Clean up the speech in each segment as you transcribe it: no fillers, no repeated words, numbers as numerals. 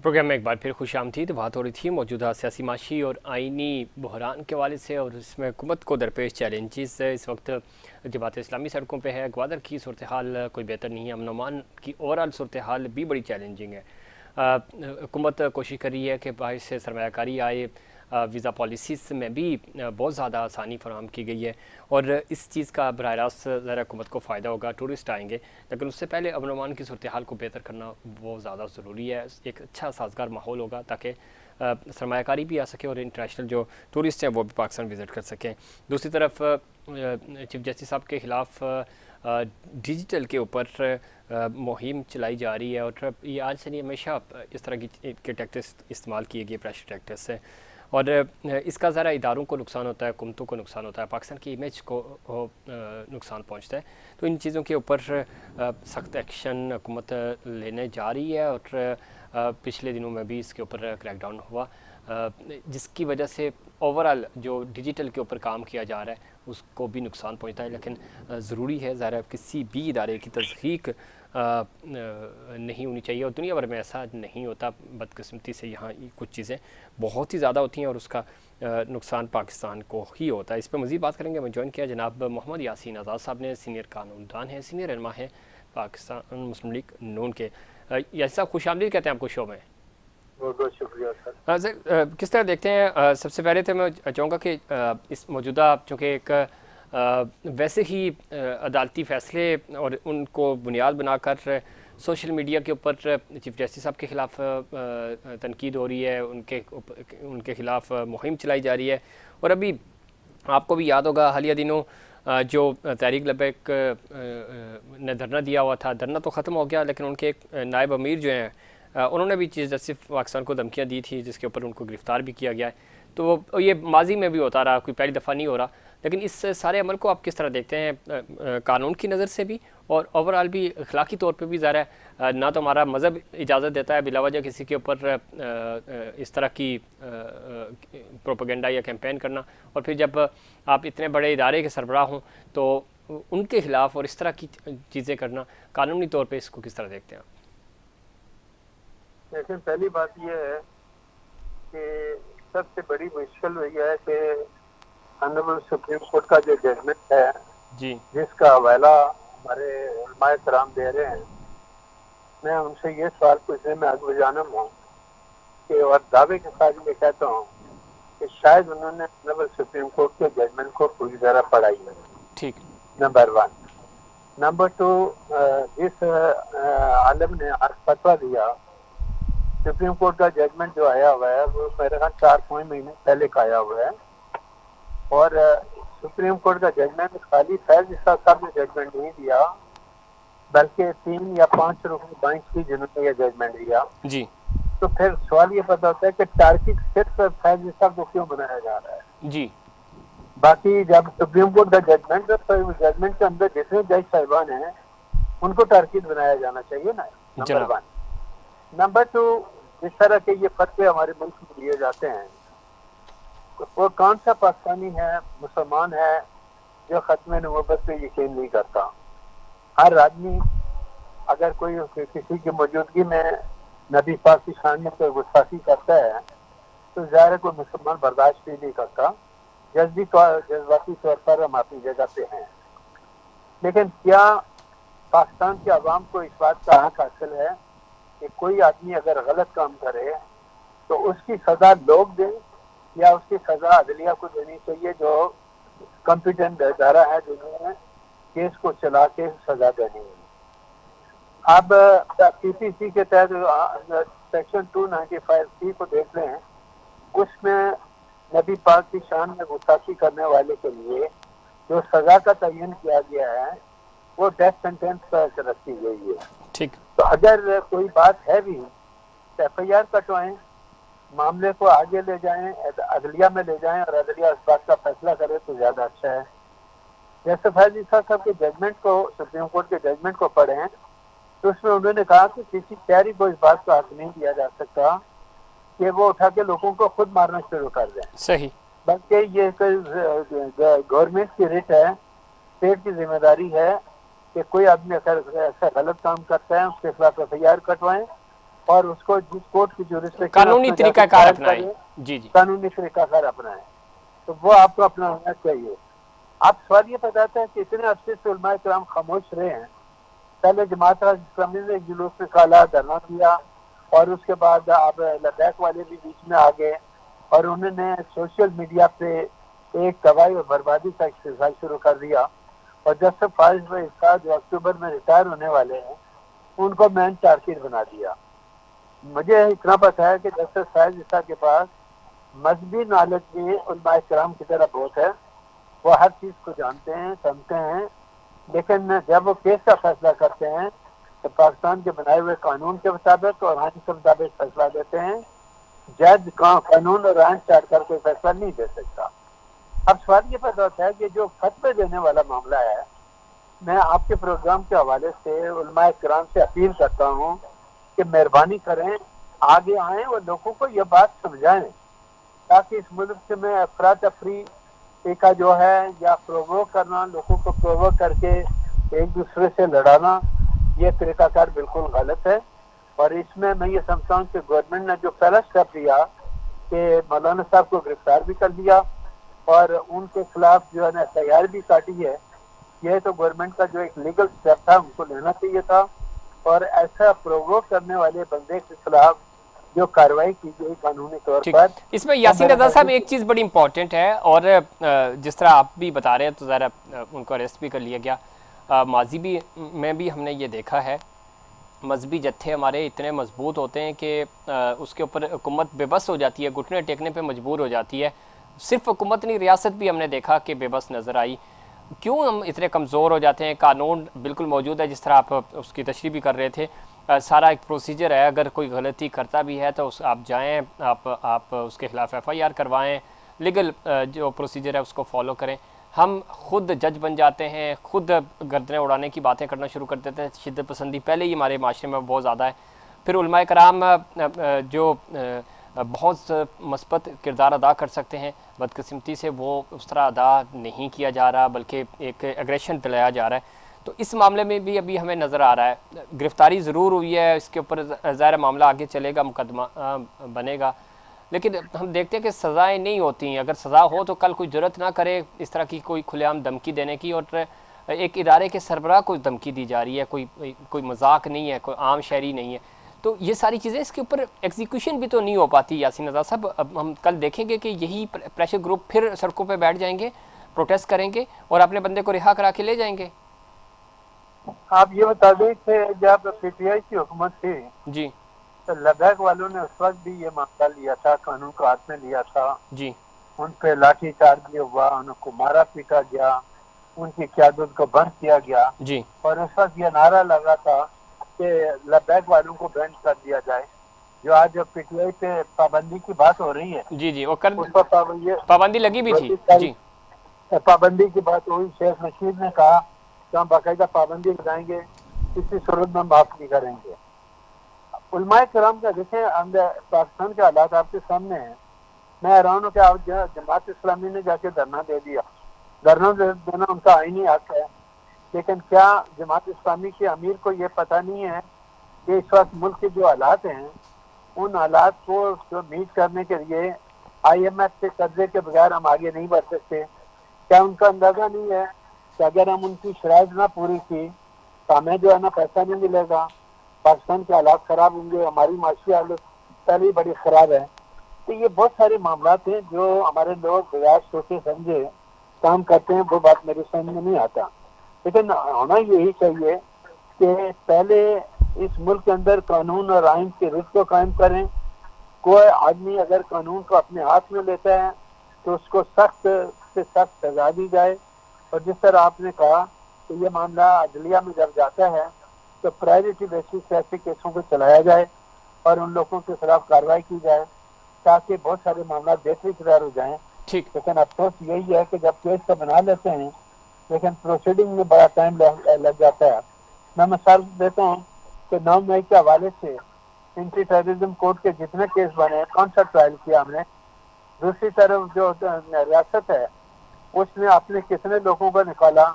Programme میں ایک بار پھر خوش آمدید. بات ہو رہی تھی موجودہ سیاسی معاشی اور آئینی بحران کے حوالے سے، اور اس میں حکومت کو درپیش چیلنجز. اس وقت جماعت اسلامی سڑکوں پہ ہے. گوادر کی صورتحال کوئی بہتر نہیں ہے. امن و امان کی اوورآل صورتحال بھی بڑی چیلنجنگ ہے. حکومت کوشش کر رہی ہے کہ باہر سے سرمایہ کاری آئے. ویزا پالیسیز میں بھی بہت زیادہ آسانی فراہم کی گئی ہے، اور اس چیز کا براہ راست ذرا حکومت کو فائدہ ہوگا. ٹورسٹ آئیں گے، لیکن اس سے پہلے امن و امان کی صورتحال کو بہتر کرنا بہت زیادہ ضروری ہے. ایک اچھا سازگار ماحول ہوگا تاکہ سرمایہ کاری بھی آ سکے اور انٹرنیشنل جو ٹورسٹ ہیں وہ بھی پاکستان وزٹ کر سکیں. دوسری طرف چیف جسٹس صاحب کے خلاف ڈیجیٹل کے اوپر مہم چلائی جا رہی ہے، اور یہ آج سے نہیں ہمیشہ اس طرح کے ٹیکٹس استعمال کیے گئے، پریشر ٹیکٹس سے، اور اس کا ذرا اداروں کو نقصان ہوتا ہے، حکومتوں کو نقصان ہوتا ہے، پاکستان کی امیج کو نقصان پہنچتا ہے. تو ان چیزوں کے اوپر سخت ایکشن حکومت لینے جا رہی ہے، اور پچھلے دنوں میں بھی اس کے اوپر کریک ڈاؤن ہوا، جس کی وجہ سے اوورآل جو ڈیجیٹل کے اوپر کام کیا جا رہا ہے اس کو بھی نقصان پہنچتا ہے. لیکن ضروری ہے، ظاہر ہے کسی بھی ادارے کی تضحیق نہیں ہونی چاہیے، اور دنیا بھر میں ایسا نہیں ہوتا. بدقسمتی سے یہاں کچھ چیزیں بہت ہی زیادہ ہوتی ہیں، اور اس کا نقصان پاکستان کو ہی ہوتا ہے. اس پہ مزید بات کریں گے. میں جوائن کیا جناب محمد یاسین آزاد صاحب نے، سینئر قانون دان ہیں، سینئر رہنما ہیں پاکستان مسلم لیگ نون کے. یاسین صاحب خوش آمدید کہتے ہیں آپ کو شو میں. بہت بہت شکریہ سر. سر کس طرح دیکھتے ہیں؟ سب سے پہلے تو میں چاہوں گا کہ اس موجودہ چونکہ ایک ویسے ہی عدالتی فیصلے اور ان کو بنیاد بنا کر سوشل میڈیا کے اوپر چیف جسٹس صاحب کے خلاف تنقید ہو رہی ہے، ان کے خلاف مہم چلائی جا رہی ہے، اور ابھی آپ کو بھی یاد ہوگا حالیہ دنوں جو تحریک لبیک نے دھرنا دیا ہوا تھا، دھرنا تو ختم ہو گیا، لیکن ان کے ایک نائب امیر جو ہیں انہوں نے بھی چیف جسٹس پاکستان کو دھمکیاں دی تھی، جس کے اوپر ان کو گرفتار بھی کیا گیا ہے. تو یہ ماضی میں بھی ہوتا رہا، کوئی پہلی دفعہ نہیں ہو رہا. لیکن اس سارے عمل کو آپ کس طرح دیکھتے ہیں قانون کی نظر سے بھی، اور اوورآل بھی اخلاقی طور پہ بھی؟ ظاہر ہے نہ تو ہمارا مذہب اجازت دیتا ہے بلا وجہ کسی کے اوپر اس طرح کی پروپیگنڈا یا کیمپین کرنا، اور پھر جب آپ اتنے بڑے ادارے کے سربراہ ہوں تو ان کے خلاف اور اس طرح کی چیزیں کرنا، قانونی طور پہ اس کو کس طرح دیکھتے ہیں آپ؟ لیکن پہلی بات یہ ہے کہ سب سے بڑی مشکل یہ ہے کہ آنریبل سپریم کورٹ کا جو ججمنٹ ہے جی، جس کا حوالہ ہمارے علماء کرام دے رہے ہیں، میں ان سے یہ سوال پوچھنے میں حق بجانب ہوں کہ، اور دعوے کے ساتھ یہ کہتا ہوں کہ شاید انہوں نے آنریبل سپریم کورٹ کے ججمنٹ کو پوری طرح پڑھا ہی نہیں. ٹھیک. نمبر 1. نمبر 2، جس عالم نے آج فتویٰ دیا، سپریم کورٹ کا ججمنٹ جو آیا ہوا ہے وہ میرے خیال 4 مہینے پہلے کا آیا ہوا ہے، اور سپریم کورٹ کا ججمنٹ خالی فیض عیسیٰ صاحب نے ججمنٹ نہیں دیا، بلکہ 3 یا 5 رکن بینچ تھی جنہوں نے یہ ججمنٹ دیا. جی تو پھر سوال یہ پیدا ہوتا ہے کہ ٹارگٹ صرف فیض عیسیٰ کو کیوں بنایا جا رہا ہے؟ جی باقی جب سپریم کورٹ کا ججمنٹ ہے تو ججمنٹ کے اندر جتنے جج صاحبان ہیں ان کو ٹارگٹ بنایا جانا چاہیے نا. نمبر جناب. 1. نمبر 2، جس طرح کے یہ فتوے ہمارے ملک میں دیے جاتے ہیں، وہ کون سا پاکستانی ہے، مسلمان ہے، جو ختم نبوت پہ یقین نہیں کرتا؟ ہر آدمی اگر کوئی کسی کی موجودگی میں نبی پاک کی شان میں کوئی گستاخی کرتا ہے تو ظاہر ہے کوئی مسلمان برداشت بھی نہیں کرتا. جذباتی طور پر ہم اپنی جگہ پہ ہیں، لیکن کیا پاکستان کے عوام کو اس بات کا حق حاصل ہے کہ کوئی آدمی اگر غلط کام کرے تو اس کی سزا لوگ دیں، یا اس کی سزا عدلیہ کو دینی چاہیے جو کمپیٹنٹ ادارہ ہے جنہوں نے کیس کو چلا کے سزا دینی ہے؟ اب پی سی سی کے تحت سیکشن 295C کو دیکھ لیں، اس میں نبی پاک کی شان میں گستاخی کرنے والے کے لیے جو سزا کا تعین کیا گیا ہے وہ ڈیتھ سینٹینس پر رکھی گئی ہے. ٹھیک. تو اگر کوئی بات ہے بھی تو ایف آئی آر کٹوائیں، معاملے کو آگے لے جائیں، عدلیہ میں لے جائیں، اور عدلیہ اس بات کا فیصلہ کرے تو زیادہ اچھا ہے. جیسے فیض عیسیٰ صاحب کے ججمنٹ کو، سپریم کورٹ کے ججمنٹ کو پڑھیں تو اس میں انہوں نے کہا کہ کسی شہری کو اس بات کا حق نہیں دیا جا سکتا کہ وہ اٹھا کے لوگوں کو خود مارنا شروع کر دیں، صحیح. بلکہ یہ گورنمنٹ کی رٹ ہے، اسٹیٹ کی ذمہ داری ہے کہ کوئی آدمی اگر ایسا غلط کام کرتا ہے اس کے خلاف ایف آئی آر کٹوائیں اور اس کو جس کورٹ کی جورسڈکشن قانونی طریقہ کار اپنائیں. جی جی قانونی طریقہ کار اپنائیں، تو وہ آپ کو اپنانا چاہیے. آپ سوال یہ بتاتے ہیں کہ اتنے عرصے سے علماء کرام خاموش رہے ہیں. پہلے جماعت اسلامی نے جلوس نکالا، دھرنا دیا، اور اس کے بعد اب لداخ والے بھی بیچ میں آ گئے اور انہوں نے سوشل میڈیا پہ ایک تباہی اور بربادی کا استحصال شروع کر دیا. اور جسٹس فائز صاحب جو اکتوبر میں ریٹائر ہونے والے ہیں ان کو مین ٹارگیٹ بنا دیا. مجھے اتنا پتا ہے کہ جسٹس فائز صاحب کے پاس مذہبی نالج بھی علماء کرام کی طرح بہت ہے، وہ ہر چیز کو جانتے ہیں، سمجھتے ہیں، لیکن جب وہ کیس کا فیصلہ کرتے ہیں تو پاکستان کے بنائے ہوئے قانون کے مطابق اور آئین کے مطابق فیصلہ دیتے ہیں. جج قانون اور آئین سے ہٹ کر کوئی فیصلہ نہیں دے سکتا. اب سوال یہ پیدا ہوتا ہے کہ جو فتوے دینے والا معاملہ ہے، میں آپ کے پروگرام کے حوالے سے علماء کرام سے اپیل کرتا ہوں کہ مہربانی کریں آگے آئیں اور لوگوں کو یہ بات سمجھائیں تاکہ اس ملک میں افراتفری کا جو ہے یا پرووک کرنا، لوگوں کو پرووک کر کے ایک دوسرے سے لڑانا، یہ طریقہ کار بالکل غلط ہے. اور اس میں یہ سمجھتا ہوں کہ گورنمنٹ نے جو پہلا اسٹیپ لیا کہ مولانا صاحب کو گرفتار بھی کر دیا اور ان کے خلاف جو ہے نا تیار بھی کاٹی ہے، یہ تو گورنمنٹ کا جو ایک لیگل اسٹیپ تھا ان کو لینا چاہیے تھا. اور ایسا پرووک کرنے والے بندے کے خلاف جو کارروائی کی گئی قانونی طور ٹھیک. پر، اس میں یاسین رضا صاحب ایک چیز بڑی امپورٹنٹ ہے، اور جس طرح آپ بھی بتا رہے ہیں تو ذرا ان کو اریسٹ بھی کر لیا گیا. ماضی بھی میں بھی ہم نے یہ دیکھا ہے مذہبی جتھے ہمارے اتنے مضبوط ہوتے ہیں کہ اس کے اوپر حکومت بے بس ہو جاتی ہے، گھٹنے ٹیکنے پہ مجبور ہو جاتی ہے. صرف حکومت نہیں، ریاست بھی ہم نے دیکھا کہ بے بس نظر آئی. کیوں ہم اتنے کمزور ہو جاتے ہیں؟ قانون بالکل موجود ہے جس طرح آپ اس کی تشریح بھی کر رہے تھے، سارا ایک پروسیجر ہے. اگر کوئی غلطی کرتا بھی ہے تو آپ جائیں، آپ اس کے خلاف ایف آئی آر کروائیں، لیگل جو پروسیجر ہے اس کو فالو کریں. ہم خود جج بن جاتے ہیں، خود گردنیں اڑانے کی باتیں کرنا شروع کر دیتے ہیں. شدت پسندی پہلے ہی ہمارے معاشرے میں بہت زیادہ ہے. پھر علماء کرام جو بہت مثبت کردار ادا کر سکتے ہیں، بدقسمتی سے وہ اس طرح ادا نہیں کیا جا رہا بلکہ ایک ایگریشن دلایا جا رہا ہے. تو اس معاملے میں بھی ابھی ہمیں نظر آ رہا ہے گرفتاری ضرور ہوئی ہے، اس کے اوپر ظاہر معاملہ آگے چلے گا، مقدمہ بنے گا، لیکن ہم دیکھتے ہیں کہ سزائیں نہیں ہوتی ہیں. اگر سزا ہو تو کل کوئی جرت نہ کرے اس طرح کی کوئی کھلے عام دھمکی دینے کی. اور ایک ادارے کے سربراہ کو دھمکی دی جا رہی ہے، کوئی مذاق نہیں ہے، کوئی عام شہری نہیں ہے. تو یہ ساری چیزیں اس کے اوپر ایگزیکیوشن بھی تو نہیں ہو پاتی. یاسین رضا صاحب، اب ہم کل دیکھیں گے کہ یہی پریشر گروپ پھر سڑکوں پہ بیٹھ جائیں گے، پروٹیسٹ کریں گے اور اپنے بندے کو رہا کرا کے لے جائیں گے. آپ یہ بتا دیں کہ جب پی ٹی آئی کی حکومت تھی جی تو لداخ والوں نے اس وقت بھی یہ معاملہ لیا تھا، قانون کو ہاتھ میں لیا تھا. جی ان پہ لاٹھی چارج بھی ہوا، ان کو مارا پیٹا گیا، ان کی قیادت کو بند کیا گیا. جی اور اس وقت یہ نعرہ لگا تھا کہ لداخ والوں کو بینڈ کر دیا جائے. جو آج پی ٹی آئی پہ پابندی کی بات ہو رہی ہے، جی جی وہ کر اس پر پابندی لگی بھی تھی. جی پابندی کی بات ہوئی. شیخ رشید نے کہا کہ ہم باقاعدہ پابندی لگائیں گے، کسی صورت میں معاف نہیں کریں گے. علماء کرام کا دیکھیں، پاکستان کے حالات آپ کے سامنے ہیں. میں حیران ہوں کہ آپ جماعت اسلامی نے جا کے دھرنا دے دیا. دھرنا دینا ان کا آئینی حق ہے، لیکن کیا جماعت اسلامی کے امیر کو یہ پتہ نہیں ہے کہ اس وقت ملک کے جو حالات ہیں ان حالات کو میٹ کرنے کے لیے آئی ایم ایف کے قبضے کے بغیر ہم آگے نہیں بڑھ سکتے؟ کیا ان کا اندازہ نہیں ہے کہ اگر ہم ان کی شرائط نہ پوری کی تو ہمیں جو ہے نا پیسہ نہیں ملے گا، پاکستان کے حالات خراب ہوں گے، ہماری معاشی حالت پہلے ہی بڑی خراب ہے. تو یہ بہت سارے معاملات ہیں جو ہمارے لوگ بغیر سوچے سمجھے کام کرتے ہیں. وہ بات میرے سمجھ میں نہیں آتا. لیکن ہونا یہی چاہیے کہ پہلے اس ملک کے اندر قانون اور آئین کے رخ کو قائم کریں. کوئی آدمی اگر قانون کو اپنے ہاتھ میں لیتا ہے تو اس کو سخت سے سخت سزا دی جائے. اور جس طرح آپ نے کہا کہ یہ معاملہ عدلیہ میں جب جاتا ہے تو پرائرٹی بیسس سے ایسے کیسوں کو چلایا جائے اور ان لوگوں کے خلاف کارروائی کی جائے تاکہ بہت سارے معاملات بہتری قرار ہو جائیں. ٹھیک. لیکن افسوس یہی ہے کہ جب کیس کا بنا لیتے ہیں لیکن پروسیڈنگ میں بڑا ٹائم لگ جاتا ہے. میں مثال دیتا ہوں کہ 9 مئی کے حوالے سے اینٹی ٹیررزم کورٹ کے جتنے کیس بنے، کون سا ٹرائل کیا ہم نے. دوسری طرف جو ریاست ہے اس نے اپنے کتنے لوگوں کو نکالا،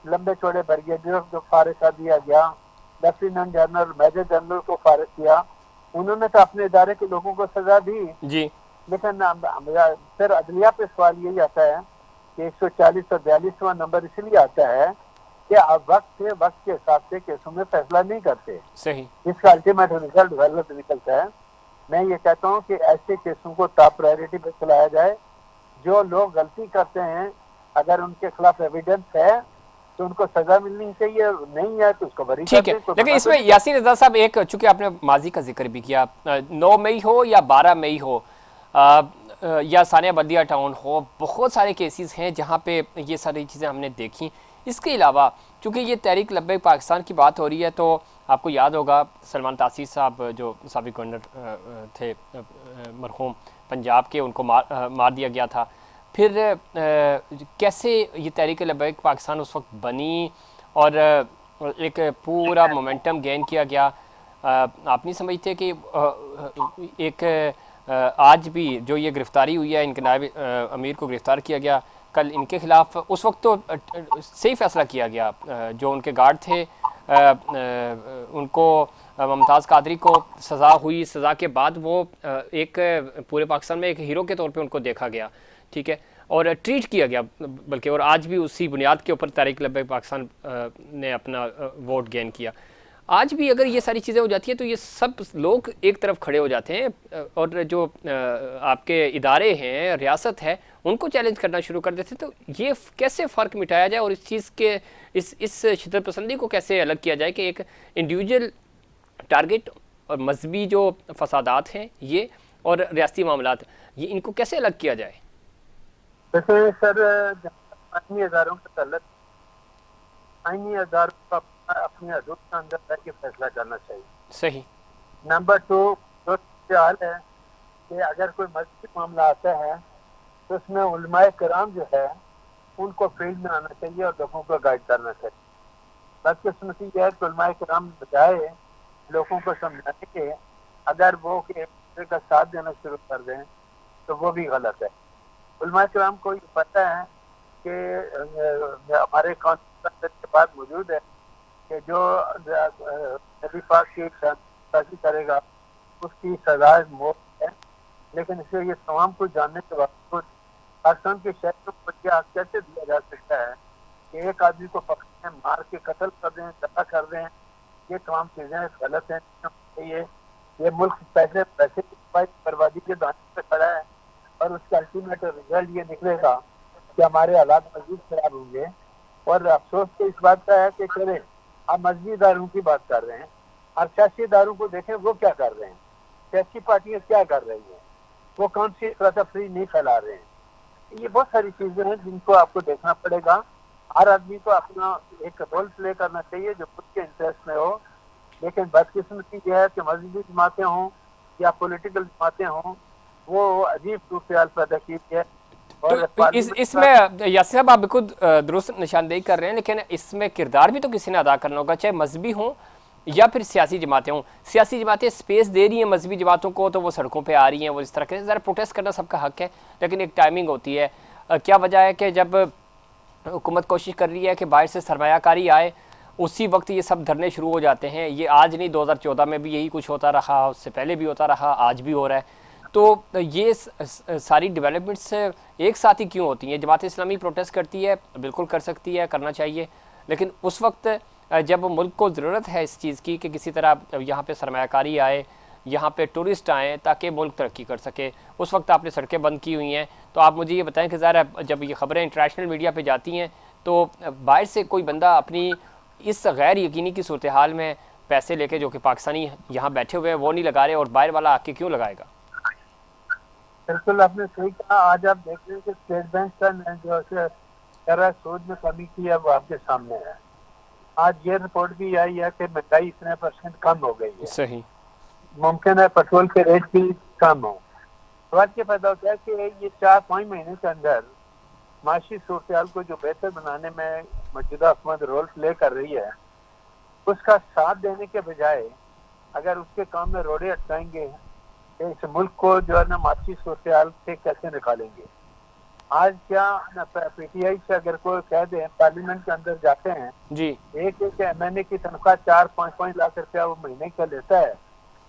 لمبے چوڑے بریگیڈیئر کو فارغ کر دیا گیا، لیفٹیننٹ جنرل میجر جنرل کو فارغ کیا. انہوں نے تو اپنے ادارے کے لوگوں کو سزا دی جی لیکن پھر عدلیہ پہ سوال یہی آتا ہے کہ 140 اور 42واں نمبر اس لیے آتا ہے کہ آپ وقت کے حساب سے کیسوں میں فیصلہ نہیں کرتے، صحیح جس کا الٹیمیٹ رزلٹ غلط نکلتا ہے۔ میں یہ کہتا ہوں کہ ایسے کیسوں کو ٹاپ پرائرٹی پہ چلایا جائے، جو لوگ غلطی کرتے ہیں اگر ان کے خلاف ایویڈنس ہے تو ان کو سزا ملنی چاہیے، نہیں ہے تو اس کو بری کر ٹھیک ہے، دیں، کوئی لیکن منع اس تو میں نہیں یاسین رضا صاحب ایک، چونکہ آپ نے ماضی کا ذکر بھی کیا، 9 مئی ہو یا 12 مئی ہو یا ثانیہ بلدیہ ٹاؤن ہو، بہت سارے کیسز ہیں جہاں پہ یہ ساری چیزیں ہم نے دیکھیں۔ اس کے علاوہ چونکہ یہ تحریک لبیک پاکستان کی بات ہو رہی ہے تو آپ کو یاد ہوگا سلمان تاثیر صاحب جو سابق گورنر تھے مرحوم پنجاب کے، ان کو مار دیا گیا تھا۔ پھر کیسے یہ تحریک لبیک پاکستان اس وقت بنی اور ایک پورا مومنٹم گین کیا گیا۔ آپ نہیں سمجھتے کہ ایک آج بھی جو یہ گرفتاری ہوئی ہے، ان کے نائب امیر کو گرفتار کیا گیا، کل ان کے خلاف اس وقت تو صحیح فیصلہ کیا گیا، جو ان کے گارڈ تھے ان کو ممتاز قادری کو سزا ہوئی، سزا کے بعد وہ ایک پورے پاکستان میں ایک ہیرو کے طور پہ ان کو دیکھا گیا، ٹھیک ہے، اور ٹریٹ کیا گیا بلکہ، اور آج بھی اسی بنیاد کے اوپر تحریک لبیک پاکستان نے اپنا ووٹ گین کیا۔ آج بھی اگر یہ ساری چیزیں ہو جاتی ہیں تو یہ سب لوگ ایک طرف کھڑے ہو جاتے ہیں اور جو آپ کے ادارے ہیں، ریاست ہے، ان کو چیلنج کرنا شروع کر دیتے ہیں۔ تو یہ کیسے فرق مٹایا جائے اور اس چیز کے اس شدت پسندی کو کیسے الگ کیا جائے کہ ایک انڈیویجول ٹارگٹ اور مذہبی جو فسادات ہیں یہ اور ریاستی معاملات، یہ ان کو کیسے الگ کیا جائے؟ ویسے سر آئینی اداروں کا تعلق، آئینی اداروں کو اپنی حدود کے اندر رہ کے فیصلہ کرنا چاہیے۔ صحیح۔ نمبر 2 جو خیال ہے کہ اگر کوئی مذہبی معاملہ آتا ہے تو اس میں علماء کرام جو ہے ان کو فیلڈ میں آنا چاہیے اور لوگوں کو گائیڈ کرنا چاہیے۔ بدقسمتی یہ ہے کہ علماء کرام بجائے لوگوں کو سمجھانے کے اگر وہ کہ ایک دوسرے کا ساتھ دینا شروع کر دیں تو وہ بھی غلط ہے۔ علماء کرام کو یہ پتہ ہے کہ ہمارے قانون کے بعد موجود ہے کہ جو نبی پاک کی سازی کرے گا اس کی سزا موت ہے، لیکن اسے یہ تمام کچھ جاننے کے باوجود پاکستان کے شہریوں کو یہ حق کیسے دیا جا سکتا ہے کہ ایک آدمی کو پکڑیں، مار کے قتل کر دیں، دفاع کر دیں؟ یہ تمام چیزیں غلط ہیں۔ یہ ملک پیسے کی بربادی کے دانے پہ کھڑا ہے اور اس کا الٹیمیٹ رزلٹ یہ نکلے گا کہ ہمارے حالات مزید خراب ہوں گے۔ اور افسوس تو اس بات کا ہے کہ چلے آپ مذہبی اداروں کی بات کر رہے ہیں، اور سیاسی اداروں کو دیکھیں وہ کیا کر رہے ہیں، سیاسی پارٹیاں کیا کر رہی ہیں، وہ کون سی تفریح نہیں پھیلا رہے ہیں۔ یہ بہت ساری چیزیں ہیں جن کو آپ کو دیکھنا پڑے گا۔ ہر آدمی کو اپنا ایک رول پلے کرنا چاہیے جو خود کے انٹرسٹ میں ہو، لیکن بدقسمتی یہ ہے کہ مذہبی جماعتیں ہوں یا پولیٹیکل جماعتیں ہوں، وہ عجیب صورتحال پیدا کی ہے۔ تو اور اس میں یاسر صاحب آپ بالکل درست نشاندہی کر رہے ہیں، لیکن اس میں کردار بھی تو کسی نے ادا کرنا ہوگا، چاہے مذہبی ہوں یا پھر سیاسی جماعتیں ہوں۔ سیاسی جماعتیں سپیس دے رہی ہیں مذہبی جماعتوں کو تو وہ سڑکوں پہ آ رہی ہیں، وہ اس طرح کے ذرا پروٹیسٹ کرنا سب کا حق ہے، لیکن ایک ٹائمنگ ہوتی ہے۔ کیا وجہ ہے کہ جب حکومت کوشش کر رہی ہے کہ باہر سے سرمایہ کاری آئے اسی وقت یہ سب دھرنے شروع ہو جاتے ہیں؟ یہ آج نہیں، 2014 میں بھی یہی کچھ ہوتا رہا، اس سے پہلے بھی ہوتا رہا، آج بھی ہو رہا ہے۔ تو یہ ساری ڈیولپمنٹس ایک ساتھ ہی کیوں ہوتی ہیں؟ جماعت اسلامی پروٹیسٹ کرتی ہے، بالکل کر سکتی ہے، کرنا چاہیے، لیکن اس وقت جب ملک کو ضرورت ہے اس چیز کی کہ کسی طرح یہاں پہ سرمایہ کاری آئے، یہاں پہ ٹورسٹ آئیں تاکہ ملک ترقی کر سکے، اس وقت آپ نے سڑکیں بند کی ہوئی ہیں۔ تو آپ مجھے یہ بتائیں کہ ظاہر ہے جب یہ خبریں انٹرنیشنل میڈیا پہ جاتی ہیں تو باہر سے کوئی بندہ اپنی اس غیر یقینی کی صورتحال میں پیسے لے کے، جو کہ پاکستانی یہاں بیٹھے ہوئے ہیں وہ نہیں لگا رہے، اور باہر والا آ کے کیوں لگائے گا؟ بالکل آپ نے صحیح کہا۔ آج آپ دیکھ رہے ہیں کہ اسٹیٹ بینک کا جو ہے سود میں کمی کی ہے وہ آپ کے سامنے ہے۔ آج یہ رپورٹ بھی آئی ہے کہ مہنگائی اتنے % کم ہو گئی ہے، صحیح۔ ممکن ہے پیٹرول کے ریٹ بھی کم ہو۔ سوال یہ پیدا ہوتا ہے کہ یہ 4-5 مہینے کے اندر معاشی صورتحال کو جو بہتر بنانے میں موجودہ حکومت رول پلے کر رہی ہے، اس کا ساتھ دینے کے بجائے اگر اس کے کام میں روڑے اٹکائیں گے کہ اس ملک کو جو ہے نا معاشی صورتحال سے کیسے نکالیں گے۔ آج کیا پی ٹی آئی سے اگر کوئی کہہ دیں پارلیمنٹ کے اندر جاتے ہیں، جی ایک ایم این اے کی تنخواہ 4-5 لاکھ روپیہ وہ مہینے کا لیتا ہے،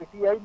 PTI